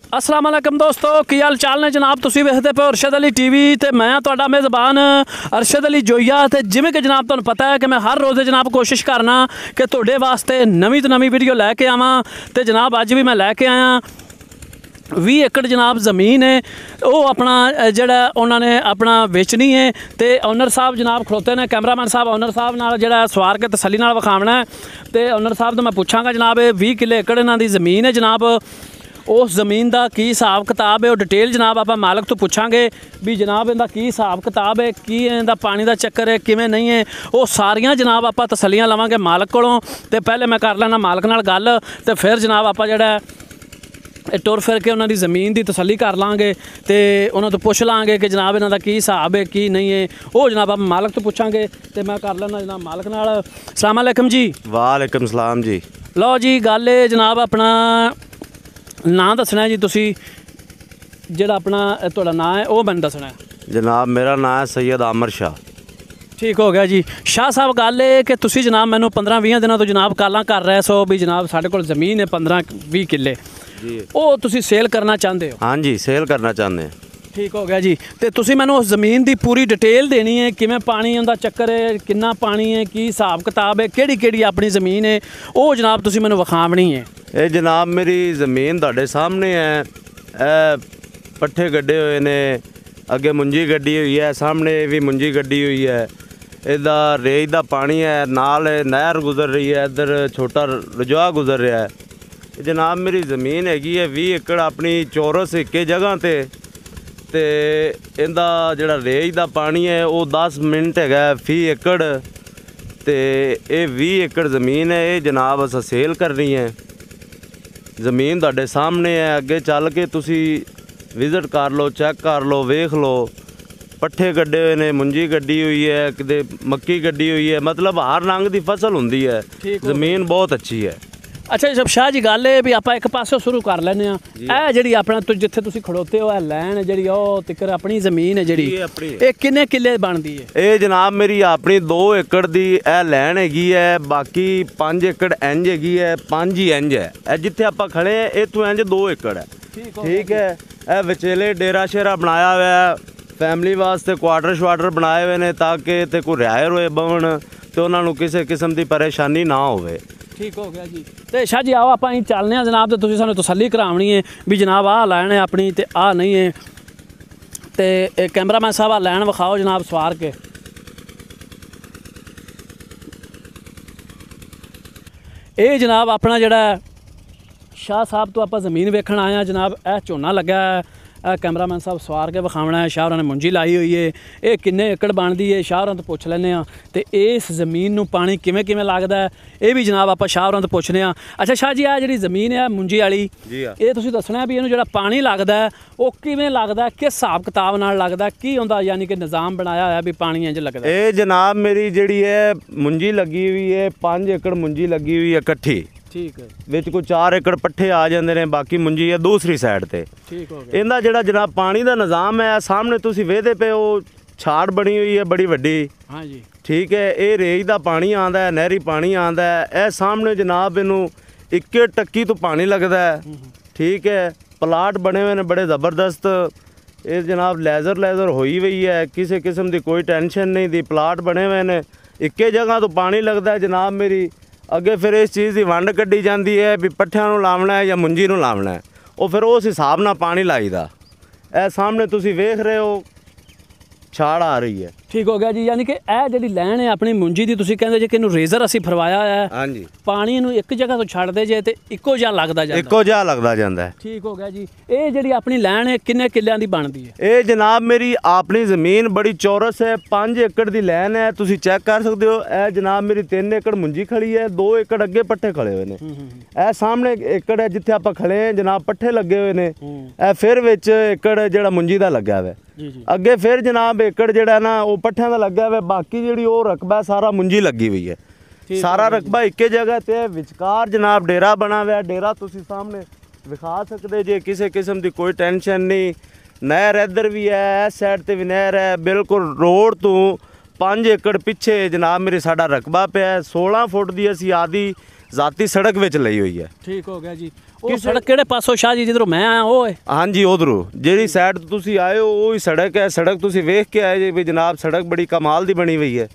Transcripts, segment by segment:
अस्सलाम वालेकुम दोस्तों, की हाल चाल ने जनाब। तुसीं वेखदे पे अरशद अली टीवी ते मैं तुहाडा मेज़बान अरशद अली जोईया। ते जिवें कि जनाब तुहानूं पता है कि मैं हर रोज़ जनाब कोशिश करना कि तुहाडे वास्ते नवीं तो नवीं वीडियो लैके आवां। ते जनाब अज भी मैं लैके आया 20 एकड़ जनाब ज़मीन है, वो अपना जड़ा उन्होंने अपना बेचनी है। तो ओनर साहब जनाब खड़ोते ने, कैमरामैन साहब ओनर साहब नाल जड़ा सवार के तसल्ली नाल विखावना है। तो ओनर साहब तो मैं पूछांगा जनाब 20 किले एकड़ इन्हां दी ज़मीन है जनाब, उस ज़मीन का की हिसाब किताब है, वो डिटेल जनाब आप मालक तो पूछांगे भी जनाब इनका की हिसाब किताब है, की इनका पानी का चक्कर है, किवें नहीं है, वो सारियां जनाब आप तसल्लियां लवांगे मालक कोलों। तो पहले मैं कर लेना मालक नाल गल, तो फिर जनाब आप जड़ा टुर फिर के उन्होंने ज़मीन की तसल्ली कर लाँगे तो उन्होंने तो पुछ लाँगे कि जनाब इन्हों का की हिसाब है की नहीं है, वो जनाब आप मालक तो पूछांगे। तो मैं कर लेना जनाब मालक नाल। अस्सलाम वालेकुम जी। वालेकुम सलाम जी। लो जी गल है जनाब, अपना नाम दसना है जी, तुसी जेड़ा अपना तुहाडा नाम है वो मैंने दसना है। जनाब मेरा नाम है सैयद आमर शाह। ठीक हो गया जी। शाह साहब गल है कि तुसी जनाब मैनू 15-20 दिनों तो जनाब कालां कर रहे सो भी जनाब साढ़े कोल ज़मीन है 15-20 किले, वो तुसी सेल करना चाहते हो? हाँ जी, सेल करना चाहते हैं। ठीक हो गया जी। तो तुसी मैनू उस ज़मीन की पूरी डिटेल देनी है, किवें पानी उनका चक्कर है, कितना पानी है, की हिसाब किताब है, केड़ी अपनी ज़मीन है, वो जनाब तुसी मैनू विखावनी है। ये जनाब मेरी ज़मीन तुहाडे सामने है, पट्ठे गड्ढे हुए ने, अगे मुंजी गड्डी हुई है, सामने भी मुंजी गड्डी हुई है, इहदा रेत का पानी है, नाल नहर गुजर रही है, इधर छोटा रजवा गुजर रहा है। जनाब मेरी ज़मीन हैगी है 20 एकड़ अपनी चौरस एक जगह ते इहदा जिहड़ा रेत का पानी है वो 10 मिनट है फी एकड़। तो ये 20 एकड़ ज़मीन है, ये जनाब अस सेल करनी है। ज़मीन तुहाडे सामने है, अगे चल के तुसी विजिट कर लो, चैक कर लो, वेख लो। पट्ठे गड्ढे हुए ने, मुंजी गड्डी हुई है, किते मक्की गड्डी हुई है, मतलब हर रंग की फसल होंदी है। ज़मीन बहुत अच्छी है। अच्छा जब शाह जी गल है भी आप एक पासों शुरू कर लैने आ जी, अपना तो जिथे तुसी खड़ोते हो लैन जी तिकर अपनी ज़मीन है जी, किन्ने किले बनती है? ये जनाब मेरी अपनी 2 एकड़ की लैन हैगी है, बाकी 5 एकड़ इंज हैगी है, 5 ही इंज है। जिथे आप खड़े हैं इतों इंज 2 एकड़ है। ठीक है, यह विचेले डेरा शेरा बनाया हुआ है, फैमिली वास्ते क्वार्टर श्वार्टर बनाए हुए हैं ताकि तो कोई रिहायर होए बवन तो उन्होंने किसी किस्म की परेशानी ना हो। ठीक हो गया जी। तो शाह जी आओ आप चलने जनाब, तो तुसीं सानूं तसल्ली करावनी है भी जनाब आ लैन है अपनी तो आ नहीं है। तो कैमरामैन साहब आ लैन विखाओ जनाब सवार के। ये जनाब अपना जड़ा शाह साहब तो आप ज़मीन वेखण आए जनाब, यह झोना लगा है, कैमरामैन साहब सवार के विखावना है। शाह होरां ने मुंजी लाई हुई है, ये किन्ने एकड़ बनती है शाह होरां तो पुछ लैने आ। तो इस ज़मीन नूं पानी किवें किवें लगदा है ये भी जनाब आप शाह होरां तो पुछने आ। अच्छा शाह जी आ जिहड़ी ज़मीन है मुंजी वाली, ये तुसीं दसना भी इहनूं जिहड़ा पानी लगदा है वो किवें लगदा है, किस हिसाब किताब नाल लगदा है, की हुंदा यानी कि निज़ाम बनाया होया भी पानी इंज लगदा? ये जनाब मेरी जिहड़ी है मुंजी लगी हुई है 5 एकड़ मुंजी लगी हुई है इकट्ठी। ठीक है, विच कोई 4 एकड़ पट्ठे आ जाते हैं, बाकी मुंजी है दूसरी साइड ते। ठीक हो गया। इहदा जिहड़ा जनाब पानी का निज़ाम है सामने तुसीं वेखदे पे वो छाड़ बनी हुई है बड़ी वड्डी। हाँ जी। ठीक है, ये रेत का पानी आंदा है, नहरी पानी आंदा है, यह सामने जनाब इनू 1 टक्की तो पानी लगता है। ठीक है, प्लाट बने हुए हैं बड़े ज़बरदस्त, ये जनाब लेज़र होई हुई है, किसी किस्म की कोई टेंशन नहीं दी। प्लाट बने हुए हैं, 1 जगह तो पानी लगता है जनाब मेरी। अगे फिर इस चीज़ की वंड कड्ढी जाती है भी पट्ठियां नूं लावना है या मुंजी नूं लावना है, वो फिर उस हिसाब नाल पानी लाईदा। ए सामने तुसीं वेख रहे हो छाड़ आ रही है। ठीक हो गया जी। यानी कि यह जी लैन है अपनी मुंजी की, तुसीं कहंदे जे कि इहनूं रेजर असीं फरवाया है। हाँ जी। पानी इहनूं एक जगह तो छड्डदे जे ते इक्को जिहा लगदा जांदा, इक्को जिहा लगदा जांदा है। ठीक हो गया जी। ये जी अपनी लैन है किन्ने किल्लियां दी बनदी है? ये जनाब मेरी अपनी ज़मीन बड़ी चौरस है, 5 एकड़ की लैन है, तुसीं चेक कर सकते हो। यह जनाब मेरी 3 एकड़ मुंजी खड़ी है, 2 एकड़ अगे पट्ठे खड़े हुए हैं। यह सामने एकड़ है जिथे आप खड़े हैं जनाब, पट्ठे लगे हुए हैं। यह फिर विच एकड़ जिहड़ा मुंजी का लग्या हुआ है, अगे फिर जनाब एकड़ जिहड़ा ना वो पट्ठियां दा लग्या हुआ, बाकी जिहड़ी वो रकबा सारा मुंजी लगी हुई है। सारा रकबा एक जगह ते विचकार जनाब डेरा बना हुआ। डेरा तुसीं सामने विखा सकते जे, किसी किस्म की कोई टेंशन नहीं। नहर इधर भी है, इस साइड ते भी नहर है, बिल्कुल रोड तो 5 एकड़ पिछे जनाब मेरे साडा रकबा पिया है। 16 फुट की असी आदि ਜ਼ਾਤੀ ਸੜਕ ਵਿੱਚ ਲਈ ਹੋਈ ਹੈ। ਠੀਕ ਹੋ ਗਿਆ ਜੀ। ਉਹ ਸੜਕ ਕਿਹੜੇ ਪਾਸੋਂ ਸ਼ਾਹ ਜੀ ਜਿੱਧਰੋਂ ਮੈਂ ਆਇਆ ਉਹ ਹੈ? ਹਾਂਜੀ ਉਧਰੋਂ ਜਿਹੜੀ ਸਾਈਡ ਤੋਂ ਤੁਸੀਂ ਆਏ ਹੋ ਉਹ ਹੀ ਸੜਕ ਹੈ। ਸੜਕ ਤੁਸੀਂ ਵੇਖ ਕੇ ਆਏ ਜੀ ਵੀ ਜਨਾਬ ਸੜਕ ਬੜੀ ਕਮਾਲ ਦੀ ਬਣੀ ਹੋਈ ਹੈ।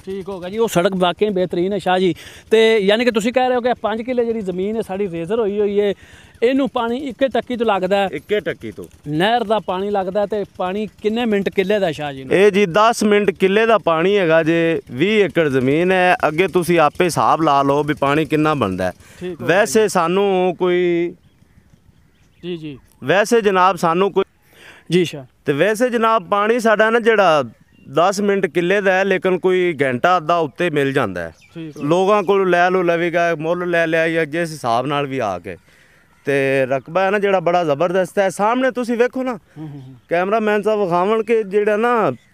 ਠੀਕ ਹੋ ਗਿਆ ਜੀ। ਉਹ ਸੜਕ ਵਾਕਈ ਬਿਹਤਰੀਨ ਹੈ ਸ਼ਾਹ ਜੀ। ਤੇ ਯਾਨੀ ਕਿ ਤੁਸੀਂ ਕਹਿ ਰਹੇ ਹੋ ਕਿ 5 ਕਿੱਲੇ ਜਿਹੜੀ ਜ਼ਮੀਨ ਹੈ ਸਾਡੀ ਰੇਜ਼ਰ ਹੋਈ ਹੋਈ ਹੈ, ਇਹਨੂੰ ਪਾਣੀ ਇੱਕੇ ਟੱਕੀ ਤੋਂ ਲੱਗਦਾ ਹੈ? ਇੱਕੇ ਟੱਕੀ ਤੋਂ ਨਹਿਰ ਦਾ ਪਾਣੀ ਲੱਗਦਾ। ਤੇ ਪਾਣੀ ਕਿੰਨੇ ਮਿੰਟ ਕਿੱਲੇ ਦਾ ਸ਼ਾਹ ਜੀ? ਇਹ ਜੀ 10 ਮਿੰਟ ਕਿੱਲੇ ਦਾ ਪਾਣੀ ਹੈਗਾ ਜੇ। 20 ਏਕੜ ਜ਼ਮੀਨ ਹੈ। ਅੱਗੇ ਤੁਸੀਂ ਆਪੇ ਹਿਸਾਬ ਲਾ ਲਓ ਵੀ ਪਾਣੀ ਕਿੰਨਾ ਬਣਦਾ ਹੈ। ਵੈਸੇ ਸਾਨੂੰ ਕੋਈ ਜੀ ਵੈਸੇ ਜਨਾਬ ਸਾਨੂੰ ਕੋਈ ਜੀ ਸ਼ਾਹ ਤੇ ਵੈਸੇ ਜਨਾਬ ਪਾਣੀ ਸਾਡਾ ਨਾ ਜਿਹੜਾ 10 ਮਿੰਟ ਕਿੱਲੇ ਦਾ ਹੈ, ਲੇਕਿਨ ਕੋਈ ਘੰਟਾ ਅੱਧਾ ਉੱਤੇ ਮਿਲ ਜਾਂਦਾ ਹੈ। ਲੋਕਾਂ ਕੋਲ ਲੈ ਲਓ ਲਵੇਗਾ ਮੁੱਲ ਲੈ ਲਿਆ ਜਾਂ ਜਿਸ ਹਿਸਾਬ ਨਾਲ ਵੀ ਆ ਕੇ। ਤੇ ਰਕਬਾ ਹੈ ਨਾ ਜਿਹੜਾ ਬੜਾ ਜ਼ਬਰਦਸਤ ਹੈ। ਸਾਹਮਣੇ ਤੁਸੀਂ ਵੇਖੋ ਨਾ, ਕੈਮਰਾਮੈਨ ਸਾਹਿਬ ਵਿਖਾਵਣ ਕੇ ਜਿਹੜਾ ਨਾ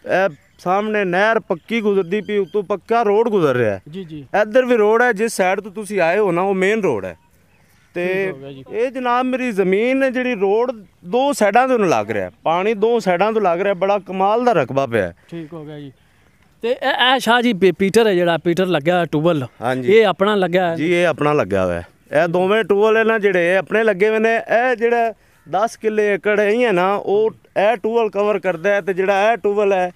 ਇਹ ਸਾਹਮਣੇ ਨਹਿਰ ਪੱਕੀ ਗੁਜ਼ਰਦੀ ਪਈ, ਉੱਤੋਂ ਪੱਕਾ ਰੋਡ ਗੁਜ਼ਰ ਰਿਹਾ ਹੈ। ਜੀ ਇੱਧਰ ਵੀ ਰੋਡ ਹੈ। ਜਿਸ ਸਾਈਡ ਤੋਂ ਤੁਸੀਂ ਆਏ ਹੋ ਨਾ ਉਹ ਮੇਨ ਰੋਡ ਹੈ। ਤੇ ਇਹ ਜਨਾਬ ਮੇਰੀ ਜ਼ਮੀਨ ਹੈ ਜਿਹੜੀ ਰੋਡ 2 ਸਾਈਡਾਂ ਤੋਂ ਲੱਗ ਰਿਹਾ, ਪਾਣੀ 2 ਸਾਈਡਾਂ ਤੋਂ ਲੱਗ ਰਿਹਾ। ਬੜਾ ਕਮਾਲ ਦਾ ਰਕਬਾ ਪਿਆ। ਠੀਕ ਹੋ ਗਿਆ ਜੀ। ਤੇ ਇਹ ਸ਼ਾਹ ਜੀ ਪੀਟਰ ਹੈ ਜਿਹੜਾ ਪੀਟਰ ਲੱਗਿਆ ਟੂਬਲ, ਹਾਂਜੀ ਇਹ ਆਪਣਾ ਲੱਗਾ ਜੀ? ਇਹ ਆਪਣਾ ਲੱਗਿਆ ਹੋਇਆ। ਇਹ ਦੋਵੇਂ ਟੂਬਲ ਹੈ ਨਾ ਜਿਹੜੇ ਆਪਣੇ ਲੱਗੇ ਹੋਏ ਨੇ। ਇਹ ਜਿਹੜਾ 10 ਕਿੱਲੇ ਏਕੜ ਹੀ ਹੈ ਨਾ ਉਹ ਇਹ ਟੂਬਲ ਕਵਰ ਕਰਦਾ ਹੈ। ਤੇ ਜਿਹੜਾ ਇਹ ਟੂਬਲ ਹੈ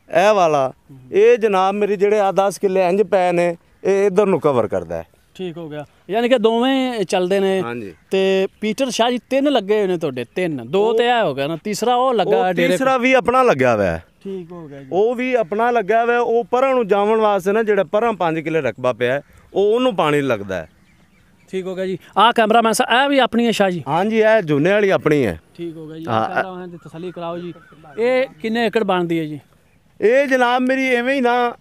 ਇਹ ਵਾਲਾ, ਇਹ ਜਨਾਬ ਮੇਰੀ ਜਿਹੜੇ ਆ 10 ਕਿੱਲੇ ਇੰਜ ਪਏ ਨੇ ਇਹ ਇਧਰ ਨੂੰ ਕਵਰ ਕਰਦਾ ਹੈ। ਠੀਕ ਹੋ ਗਿਆ। ਯਾਨੀ ਕਿ ਦੋਵੇਂ ਚੱਲਦੇ ਨੇ। ਹਾਂਜੀ। ਤੇ ਪੀਟਰ ਸ਼ਾਹ ਜੀ 3 ਲੱਗੇ ਹੋਏ ਨੇ ਤੁਹਾਡੇ? 3 2 ਤੇ ਇਹ ਹੋ ਗਿਆ ਨਾ, ਤੀਸਰਾ ਉਹ ਲੱਗਾ ਡੇਰੇ? ਤੀਸਰਾ ਵੀ ਆਪਣਾ ਲੱਗਿਆ ਹੋਇਆ ਹੈ। ਠੀਕ ਹੋ ਗਿਆ ਜੀ। ਉਹ ਵੀ ਆਪਣਾ ਲੱਗਿਆ ਹੋਇਆ। ਉਹ ਪਰਾਂ ਨੂੰ ਜਾਵਣ ਵਾਸਤੇ ਨਾ ਜਿਹੜਾ ਪਰਾਂ 5 ਕਿੱਲੇ ਰਕਬਾ ਪਿਆ ਉਹ ਉਹਨੂੰ ਪਾਣੀ ਲੱਗਦਾ ਹੈ। ਠੀਕ ਹੋ ਗਿਆ ਜੀ। ਆਹ ਕੈਮਰਾਮੈਨ ਸਾਹਿਬ ਇਹ ਵੀ ਆਪਣੀ ਹੈ ਸ਼ਾਹ ਜੀ? ਹਾਂਜੀ ਇਹ ਝੋਨੇ ਵਾਲੀ ਆਪਣੀ ਹੈ। ਠੀਕ ਹੋ ਗਿਆ ਜੀ। ਕੈਮਰਾਮੈਨ ਦੀ ਤਸੱਲੀ ਕਰਾਓ ਜੀ। ਇਹ ਕਿੰਨੇ ਏਕੜ ਬਣਦੀ ਹੈ ਜੀ? ਇਹ ਜਨਾਬ ਮੇਰੀ ਐਵੇਂ ਹੀ ਨਾ,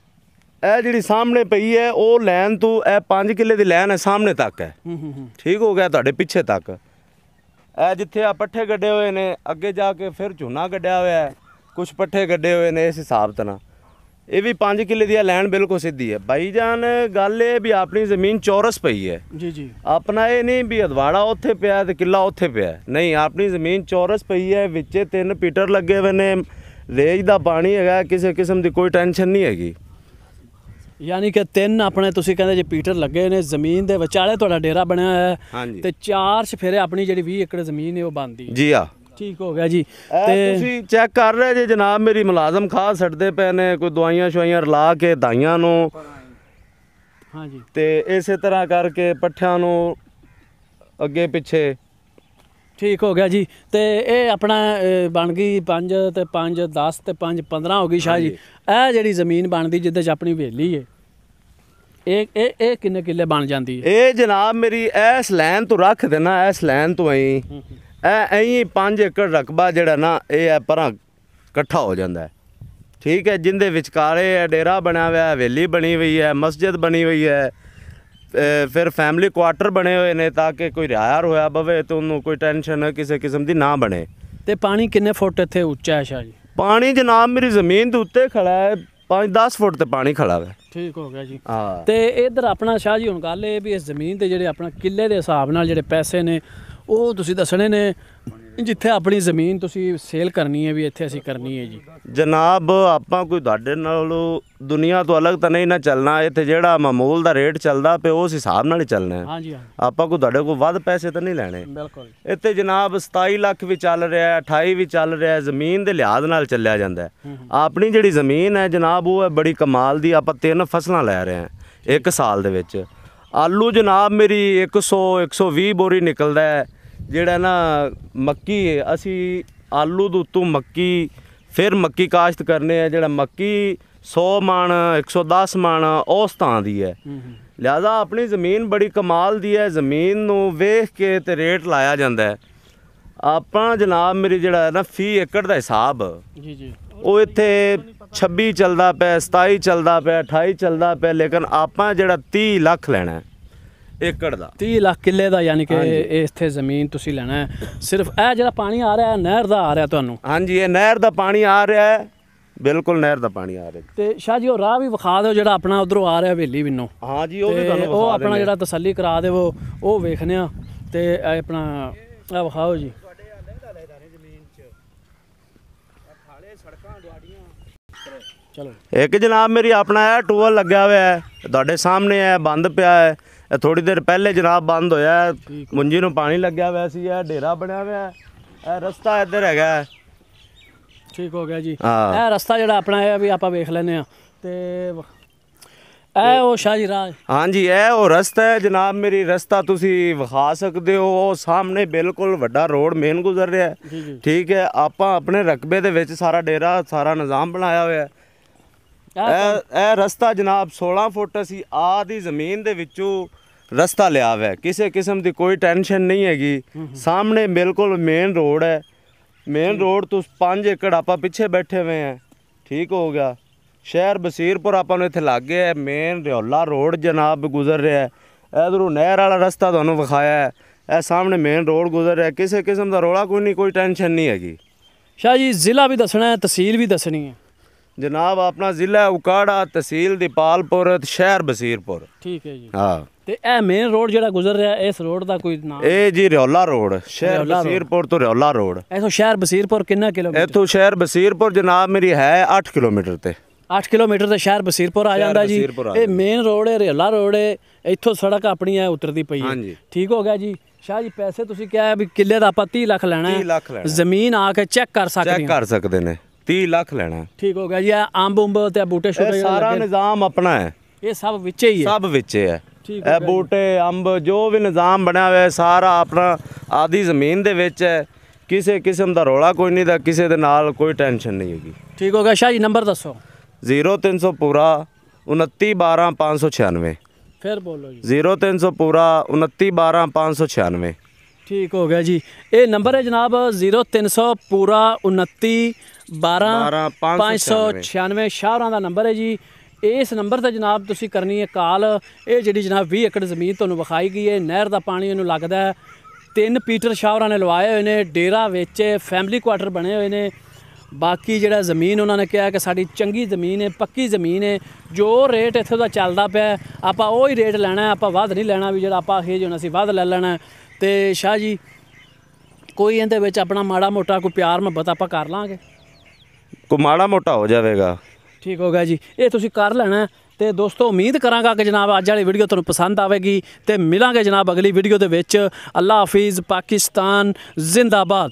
ਇਹ ਜਿਹੜੀ ਸਾਹਮਣੇ ਪਈ ਹੈ ਉਹ ਲੈਨ ਤੋਂ ਇਹ 5 ਕਿੱਲੇ ਦੀ ਲੈਨ ਹੈ ਸਾਹਮਣੇ ਤੱਕ ਹੈ। ਠੀਕ ਹੋ ਗਿਆ। ਤੁਹਾਡੇ ਪਿੱਛੇ ਤੱਕ ਇਹ ਜਿੱਥੇ ਆ ਪੱਠੇ ਗੱਡੇ ਹੋਏ ਨੇ, ਅੱਗੇ ਜਾ ਕੇ ਫਿਰ ਝੋਨਾ ਗੱਡਿਆ ਹੋਇਆ ਹੈ, ਕੁਛ ਪੱਠੇ ਗੱਡੇ ਹੋਏ ਨੇ। ਇਸ ਹਿਸਾਬ ਨਾਲ ਇਹ ਵੀ 5 ਕਿੱਲੇ ਦੀ ਲੈਨ ਬਿਲਕੁਲ ਸਿੱਧੀ ਹੈ। ਭਾਈ ਜਾਨ ਗੱਲ ਇਹ ਵੀ ਆਪਣੀ ਜ਼ਮੀਨ ਚੌਰਸ ਪਈ ਹੈ। ਜੀ ਆਪਣਾ ਇਹ ਨਹੀਂ ਵੀ ਅਦਵਾੜਾ ਉੱਥੇ ਪਿਆ ਤੇ ਕਿੱਲਾ ਉੱਥੇ ਪਿਆ, ਨਹੀਂ। ਆਪਣੀ ਜ਼ਮੀਨ ਚੌਰਸ ਪਈ ਹੈ। ਵਿੱਚੇ 3 ਪੀਟਰ ਲੱਗੇ ਹੋਏ ਨੇ। ਰੇਜ ਦਾ ਪਾਣੀ ਹੈਗਾ, ਕਿਸੇ ਕਿਸਮ ਦੀ ਕੋਈ ਟੈਨਸ਼ਨ ਨਹੀਂ ਹੈਗੀ। ਯਾਨੀ ਕਿ 3 ਆਪਣੇ ਤੁਸੀਂ ਕਹਿੰਦੇ ਜੇ ਪੀਟਰ ਲੱਗੇ ਨੇ, ਜ਼ਮੀਨ ਦੇ ਵਿਚਾਲੇ ਤੁਹਾਡਾ ਡੇਰਾ ਬਣਿਆ ਹੋਇਆ ਹੈ। ਹਾਂਜੀ। ਤੇ 4 ਚਫੇਰੇ ਆਪਣੀ ਜਿਹੜੀ 20 ਏਕੜ ਜ਼ਮੀਨ ਹੈ ਉਹ ਬਣਦੀ ਹੈ। ਜੀ ਆ। ਠੀਕ ਹੋ ਗਿਆ ਜੀ। ਤੇ ਤੁਸੀਂ ਚੈੱਕ ਕਰ ਰਹੇ ਜੇ ਜਨਾਬ ਮੇਰੀ ਮੁਲਾਜ਼ਮ ਖਾਦ ਛੱਡਦੇ ਪਏ ਨੇ, ਕੋਈ ਦਵਾਈਆਂ ਸ਼ਵਾਈਆਂ ਰਲਾ ਕੇ ਦਾਈਆਂ ਨੂੰ। ਹਾਂਜੀ। ਤੇ ਇਸੇ ਤਰ੍ਹਾਂ ਕਰਕੇ ਪੱਠਿਆਂ ਨੂੰ ਅੱਗੇ ਪਿੱਛੇ। ਠੀਕ ਹੋ ਗਿਆ ਜੀ। ਤੇ ਇਹ ਆਪਣਾ ਬਣ ਗਈ 5 ਤੇ 5 10 ਤੇ 5 15 ਹੋ ਗਈ ਸ਼ਾਹ ਜੀ। ਇਹ ਜਿਹੜੀ ਜ਼ਮੀਨ ਬਣਦੀ ਜਿਹਦੇ 'ਚ ਆਪਣੀ ਹਵੇਲੀ ਹੈ, ਇਹ ਕਿੰਨੇ ਕਿੱਲੇ ਬਣ ਜਾਂਦੀ ਹੈ? ਇਹ ਜਨਾਬ ਮੇਰੀ ਇਸ ਲਾਈਨ ਤੋਂ ਰੱਖ ਦੇਣਾ, ਇਸ ਲਾਈਨ ਤੋਂ ਐਂ 5 ਏਕੜ ਰਕਬਾ ਜਿਹੜਾ ਨਾ ਇਹ ਪਰਾਂ ਇਕੱਠਾ ਹੋ ਜਾਂਦਾ ਹੈ। ਠੀਕ ਹੈ। ਜਿੰਦੇ ਵਿਚਕਾਰੇ ਡੇਰਾ ਬਣਿਆ ਹੋਇਆ, ਹਵੇਲੀ ਬਣੀ ਹੋਈ ਹੈ, ਮਸਜਿਦ ਬਣੀ ਹੋਈ ਹੈ, ਫਿਰ ਫੈਮਿਲੀ ਕੁਆਟਰ ਬਣੇ ਹੋਏ ਨੇ ਤਾਂ ਕਿ ਕੋਈ ਰਿਹਾਇਰ ਹੋਇਆ ਬਵੇ ਤੇ ਉਹਨੂੰ ਕੋਈ ਟੈਨਸ਼ਨ ਕਿਸੇ ਕਿਸਮ ਦੀ ਨਾ ਬਣੇ। ਤੇ ਪਾਣੀ ਕਿੰਨੇ ਫੁੱਟ ਇੱਥੇ ਉੱਚਾ ਹੈ ਸ਼ਾਹ ਜੀ? ਪਾਣੀ ਜਨਾਬ ਮੇਰੀ ਜ਼ਮੀਨ ਦੇ ਉੱਤੇ ਖੜਾ ਹੈ, 5-10 ਫੁੱਟ ਤੇ ਪਾਣੀ ਖੜਾ ਹੈ। ਠੀਕ ਹੋ ਗਿਆ ਜੀ। ਹਾਂ। ਤੇ ਇਧਰ ਆਪਣਾ ਸ਼ਾਹ ਜੀ ਹੁਣ ਗੱਲ ਇਹ ਵੀ ਇਸ ਜ਼ਮੀਨ ਦੇ ਜਿਹੜੇ ਆਪਣਾ ਕਿੱਲੇ ਦੇ ਹਿਸਾਬ ਨਾਲ ਜਿਹੜੇ ਪੈਸੇ ਨੇ ਉਹ ਤੁਸੀਂ ਦੱਸਣੇ ਨੇ, ਜਿੱਥੇ ਆਪਣੀ ਜ਼ਮੀਨ ਤੁਸੀਂ ਸੇਲ ਕਰਨੀ ਹੈ ਵੀ ਇੱਥੇ ਅਸੀਂ ਕਰਨੀ ਹੈ ਜੀ। ਜਨਾਬ ਆਪਾਂ ਕੋਈ ਤੁਹਾਡੇ ਨਾਲੋਂ ਦੁਨੀਆ ਤੋਂ ਅਲੱਗ ਤਾਂ ਨਹੀਂ ਨਾ ਚੱਲਣਾ। ਇੱਥੇ ਜਿਹੜਾ ਮਾਮੂਲ ਦਾ ਰੇਟ ਚੱਲਦਾ ਪਿਆ ਉਸ ਹਿਸਾਬ ਨਾਲ ਹੀ ਚੱਲਣਾ ਹੈ। ਹਾਂਜੀ। ਆਪਾਂ ਕੋਈ ਤੁਹਾਡੇ ਕੋਲ ਵੱਧ ਪੈਸੇ ਤਾਂ ਨਹੀਂ ਲੈਣੇ। ਬਿਲਕੁਲ। ਇੱਥੇ ਜਨਾਬ 27 ਲੱਖ ਵੀ ਚੱਲ ਰਿਹਾ, 28 ਵੀ ਚੱਲ ਰਿਹਾ। ਜ਼ਮੀਨ ਦੇ ਲਿਹਾਜ਼ ਨਾਲ ਚੱਲਿਆ ਜਾਂਦਾ ਹੈ। ਆਪਣੀ ਜਿਹੜੀ ਜ਼ਮੀਨ ਹੈ ਜਨਾਬ ਉਹ ਹੈ ਬੜੀ ਕਮਾਲ ਦੀ। ਆਪਾਂ 3 ਫਸਲਾਂ ਲੈ ਰਹੇ ਹਾਂ 1 ਸਾਲ ਦੇ ਵਿੱਚ। ਆਲੂ ਜਨਾਬ ਮੇਰੀ 100-120 ਬੋਰੀ ਨਿਕਲਦਾ ਹੈ। ਜਿਹੜਾ ਨਾ ਮੱਕੀ ਅਸੀਂ ਆਲੂ ਦੇ ਉੱਤੋਂ ਮੱਕੀ, ਫਿਰ ਮੱਕੀ ਕਾਸ਼ਤ ਕਰਨੇ ਆ। ਜਿਹੜਾ ਮੱਕੀ 100 ਮਣ 110 ਮਣ ਉਸ ਤਰ੍ਹਾਂ ਦੀ ਹੈ। ਲਿਹਾਜ਼ਾ ਆਪਣੀ ਜ਼ਮੀਨ ਬੜੀ ਕਮਾਲ ਦੀ ਹੈ। ਜ਼ਮੀਨ ਨੂੰ ਵੇਖ ਕੇ ਤੇ ਰੇਟ ਲਾਇਆ ਜਾਂਦਾ ਹੈ। ਆਪਾਂ ਜਨਾਬ ਮੇਰੀ ਜਿਹੜਾ ਹੈ ਨਾ ਫੀ ਏਕੜ ਦਾ ਹਿਸਾਬ ਜੀ ਉਹ ਇੱਥੇ 26 ਚੱਲਦਾ ਪਿਆ, 27 ਚੱਲਦਾ ਪਿਆ, 28 ਚੱਲਦਾ ਪਿਆ। ਲੇਕਿਨ ਆਪਾਂ ਜਿਹੜਾ 30 ਲੱਖ ਲੈਣਾ ਹੈ ਏਕੜ ਦਾ, 30 ਲੱਖ ਕਿੱਲੇ ਦਾ। ਯਾਨੀ ਕਿ ਇੱਥੇ ਜ਼ਮੀਨ ਤੁਸੀਂ ਲੈਣਾ ਹੈ। ਸਿਰਫ ਇਹ ਜਿਹੜਾ ਪਾਣੀ ਆ ਰਿਹਾ ਨਹਿਰ ਦਾ ਆ ਰਿਹਾ ਤੁਹਾਨੂੰ? ਹਾਂਜੀ ਇਹ ਨਹਿਰ ਦਾ ਪਾਣੀ ਆ ਰਿਹਾ ਹੈ, ਬਿਲਕੁਲ ਨਹਿਰ ਦਾ ਪਾਣੀ ਆ ਰਿਹਾ। ਤੇ ਸ਼ਾਹ ਜੀ ਉਹ ਰਾਹ ਵੀ ਵਿਖਾ ਦਿਓ ਜਿਹੜਾ ਆਪਣਾ ਉਧਰੋਂ ਆ ਰਿਹਾ ਹਵੇਲੀ ਵਿੱਨੋਂ। ਹਾਂਜੀ ਉਹ ਵੀ ਤੁਹਾਨੂੰ ਉਹ ਆਪਣਾ ਜਿਹੜਾ ਤਸੱਲੀ ਕਰਾ ਦੇਵੋ ਉਹ ਵੇਖਨੇ ਆ। ਤੇ ਆਪਣਾ ਇਹ ਵਿਖਾਓ ਜੀ। ਚਲੋ। ਇੱਕ ਜਨਾਬ ਮੇਰੀ ਆਪਣਾ ਇਹ ਟੂਬਲ ਲੱਗਿਆ ਹੋਇਆ ਹੈ, ਤੁਹਾਡੇ ਸਾਹਮਣੇ ਹੈ, ਬੰਦ ਪਿਆ ਹੈ। ਇਹ ਥੋੜੀ ਦੇਰ ਪਹਿਲੇ ਜਨਾਬ ਬੰਦ ਹੋਇਆ ਹੈ। ਮੁੰਜੀ ਨੂੰ ਪਾਣੀ ਲੱਗਿਆ ਹੋਇਆ ਸੀ, ਇਹ ਡੇਰਾ ਬਣਿਆ ਹੋਇਆ ਹੈ, ਇਹ ਰਸਤਾ ਇੱਧਰ ਹੈਗਾ ਹੈ। ਠੀਕ ਹੋ ਗਿਆ ਜੀ। ਹਾਂ। ਇਹ ਰਸਤਾ ਜਿਹੜਾ ਆਪਣਾ ਹੈ ਵੀ ਆਪਾਂ ਵੇਖ ਲੈਨੇ ਆ ਤੇ ਇਹ ਉਹ ਸ਼ਾਹ ਜੀ ਰਾਹ। ਹਾਂਜੀ, ਇਹ ਉਹ ਰਸਤਾ ਹੈ ਜਨਾਬ ਮੇਰੀ। ਰਸਤਾ ਤੁਸੀਂ ਵਿਖਾ ਸਕਦੇ ਹੋ, ਉਹ ਸਾਹਮਣੇ ਬਿਲਕੁਲ ਵੱਡਾ ਰੋਡ ਮੇਨ ਗੁਜ਼ਰ ਰਿਹਾ ਹੈ। ਜੀ ਜੀ। ਠੀਕ ਹੈ, ਆਪਾਂ ਆਪਣੇ ਰਕਬੇ ਦੇ ਵਿੱਚ ਸਾਰਾ ਡੇਰਾ ਸਾਰਾ ਨਿਜ਼ਾਮ ਬਣਾਇਆ ਹੋਇਆ ਹੈ। ਇਹ ਰਸਤਾ ਜਨਾਬ 16 ਫੁੱਟ ਅਸੀਂ ਆਦੀ ਜ਼ਮੀਨ ਦੇ ਵਿੱਚੋਂ ਰਸਤਾ ਲਿਆ ਹੋਇਆ, ਕਿਸੇ ਕਿਸਮ ਦੀ ਕੋਈ ਟੈਨਸ਼ਨ ਨਹੀਂ ਹੈਗੀ। ਸਾਹਮਣੇ ਬਿਲਕੁਲ ਮੇਨ ਰੋਡ ਹੈ। ਮੇਨ ਰੋਡ ਤੋਂ 5 ਏਕੜ ਆਪਾਂ ਪਿੱਛੇ ਬੈਠੇ ਹੋਏ ਹਾਂ। ਠੀਕ ਹੋ ਗਿਆ। ਸ਼ਹਿਰ ਬਸੀਰਪੁਰ ਆਪਾਂ ਨੂੰ ਇੱਥੇ ਲੱਗ ਗਿਆ। ਮੇਨ ਰਿਓਲਾ ਰੋਡ ਜਨਾਬ ਗੁਜ਼ਰ ਰਿਹਾ ਹੈ। ਇਧਰੋਂ ਨਹਿਰ ਵਾਲਾ ਰਸਤਾ ਤੁਹਾਨੂੰ ਵਿਖਾਇਆ ਹੈ। ਇਹ ਸਾਹਮਣੇ ਮੇਨ ਰੋਡ ਗੁਜ਼ਰ ਰਿਹਾ, ਕਿਸੇ ਕਿਸਮ ਦਾ ਰੌਲਾ ਕੋਈ ਨਹੀਂ, ਕੋਈ ਟੈਨਸ਼ਨ ਨਹੀਂ ਹੈਗੀ। ਸ਼ਾਹ ਜੀ ਜ਼ਿਲ੍ਹਾ ਵੀ ਦੱਸਣਾ ਹੈ, ਤਹਿਸੀਲ ਵੀ ਦੱਸਣੀ ਹੈ। ਜਨਾਬ ਆਪਣਾ ਜ਼ਿਲ੍ਹਾ ਉਕਾੜਾ, ਤਹਿਸੀਲ ਦੀਪਾਲਪੁਰ, ਸ਼ਹਿਰ ਬਸੀਰਪੁਰ। ਠੀਕ ਹੈ ਜੀ। ਹਾਂ। ਤੇ ਇਹ ਮੇਨ ਰੋਡ ਜਿਹੜਾ ਗੁਜ਼ਰ ਰਿਹਾ, ਇਸ ਰੋਡ ਦਾ ਕੋਈ ਨਾਮ? ਇਹ ਜੀ ਰਿਓਲਾ ਰੋਡ, ਸ਼ਹਿਰ ਬਸੀਰਪੁਰ ਤੋਂ ਰਿਓਲਾ ਰੋਡ। ਇਥੋਂ ਸ਼ਹਿਰ ਬਸੀਰਪੁਰ ਕਿੰਨਾ ਕਿਲੋਮੀਟਰ? ਇੱਥੋਂ ਸ਼ਹਿਰ ਬਸੀਰਪੁਰ ਜਨਾਬ ਮੇਰੀ ਹੈ 8 ਕਿਲੋਮੀਟਰ ਤੇ। 8 ਕਿਲੋਮੀਟਰ ਤੇ ਸ਼ਹਿਰ ਬਸੀਰਪੁਰ ਆ ਜਾਂਦਾ ਜੀ। ਇਹ ਮੇਨ ਰੋਡ ਹੈ, ਰਿਓਲਾ ਰੋਡ ਹੈ। ਇੱਥੋਂ ਸੜਕ ਆਪਣੀ ਹੈ ਉਤਰਦੀ ਪਈ ਹੈ। ਹਾਂਜੀ। ਠੀਕ ਹੋ ਗਿਆ ਜੀ। ਸ਼ਾਹ ਜੀ ਪੈਸੇ ਤੁਸੀਂ ਕਿਹਾ ਵੀ ਕਿੱਲੇ ਦਾ ਆਪਾਂ 30 ਲੱਖ ਲੈਣਾ ਹੈ। 30 ਲੱਖ ਲੈਣਾ। ਜ਼ਮੀਨ ਆ ਕੇ ਚੈੱਕ ਕਰ ਸਕਦੇ ਚੈੱਕ ਕਰ ਸਕਦੇ ਨੇ, 30 ਲੱਖ ਲੈਣਾ। ਠੀਕ ਹੋ ਗਿਆ ਜੀ। ਇਹ ਅੰਬ ਉੰਬ ਤੇ ਬੂਟੇ ਛੋਟੇ ਸਾਰਾ ਨਿਜ਼ਾਮ ਆਪਣਾ ਹੈ, ਇਹ ਸਭ ਵਿੱਚ ਹੀ ਹੈ। ਸਭ ਵਿੱਚ ਹੈ। ਠੀਕ ਇਹ ਬੂਟੇ ਅੰਬ ਜੋ ਵੀ ਨਿਜ਼ਾਮ ਬਣਿਆ ਹੋਇਆ ਸਾਰਾ ਆਪਣਾ ਆਦੀ ਜ਼ਮੀਨ ਦੇ ਵਿੱਚ ਹੈ। ਕਿਸੇ ਕਿਸਮ ਦਾ ਰੌਲਾ ਕੋਈ ਨਹੀਂ, ਦਾ ਕਿਸੇ ਦੇ ਨਾਲ ਕੋਈ ਟੈਨਸ਼ਨ ਨਹੀਂ ਹੈਗੀ। ਠੀਕ ਹੋ ਗਿਆ। ਸ਼ਾਹ ਜੀ ਨੰਬਰ ਦੱਸੋ। 0300 ਪੂਰਾ 29 12 596। ਫਿਰ ਬੋਲੋ ਜੀ। 0300 ਪੂਰਾ 29 12 596। ਠੀਕ ਹੋ ਗਿਆ ਜੀ। ਇਹ ਨੰਬਰ ਹੈ ਜਨਾਬ 0300 ਪੂਰਾ 29 12 596। ਸ਼ਾਹਰਾਂ ਦਾ ਨੰਬਰ ਹੈ ਜੀ। ਇਸ ਨੰਬਰ ਤੇ ਜਨਾਬ ਤੁਸੀਂ ਕਰਨੀ ਹੈ ਕਾਲ। ਇਹ ਜਿਹੜੀ ਜਨਾਬ 20 ਏਕੜ ਜ਼ਮੀਨ ਤੁਹਾਨੂੰ ਵਿਖਾਈ ਗਈ ਹੈ, ਨਹਿਰ ਦਾ ਪਾਣੀ ਇਹਨੂੰ ਲੱਗਦਾ ਹੈ। 3 ਪੀਟਰ ਸ਼ਾਹਰਾਂ ਨੇ ਲਵਾਏ ਹੋਏ ਨੇ, ਡੇਰਾ ਵਿੱਚ ਫੈਮਿਲੀ ਕੁਆਟਰ ਬਣੇ ਹੋਏ ਨੇ। ਬਾਕੀ ਜਿਹੜਾ ਜ਼ਮੀਨ ਉਹਨਾਂ ਨੇ ਕਿਹਾ ਕਿ ਸਾਡੀ ਚੰਗੀ ਜ਼ਮੀਨ ਹੈ, ਪੱਕੀ ਜ਼ਮੀਨ ਹੈ। ਜੋ ਰੇਟ ਇੱਥੇ ਦਾ ਚੱਲਦਾ ਪਿਆ ਆਪਾਂ ਉਹ ਹੀ ਰੇਟ ਲੈਣਾ, ਆਪਾਂ ਵੱਧ ਨਹੀਂ ਲੈਣਾ ਵੀ ਜਿਹੜਾ ਆਪਾਂ ਇਹ ਹੁਣ ਅਸੀਂ ਵੱਧ ਲੈ ਲੈਣਾ। ਤੇ ਸ਼ਾਹ ਜੀ ਕੋਈ ਇਹਦੇ ਵਿੱਚ ਆਪਣਾ ਮਾੜਾ ਮੋਟਾ ਕੋਈ ਪਿਆਰ ਮੁਹੱਬਤ ਆਪਾਂ ਕਰ ਲਾਂਗੇ, ਕੋ ਮਾੜਾ ਮੋਟਾ ਹੋ ਜਾਵੇਗਾ। ਠੀਕ ਹੋ ਗਿਆ ਜੀ। ਇਹ ਤੁਸੀਂ ਕਰ ਲੈਣਾ। ਤੇ ਦੋਸਤੋ ਉਮੀਦ ਕਰਾਂਗਾ ਕਿ ਜਨਾਬ ਅੱਜ ਵਾਲੀ ਵੀਡੀਓ ਤੁਹਾਨੂੰ ਪਸੰਦ ਆਵੇਗੀ ਤੇ ਮਿਲਾਂਗੇ ਜਨਾਬ ਅਗਲੀ ਵੀਡੀਓ ਦੇ ਵਿੱਚ। ਅੱਲਾ ਹਾਫਿਜ਼। ਪਾਕਿਸਤਾਨ ਜ਼ਿੰਦਾਬਾਦ।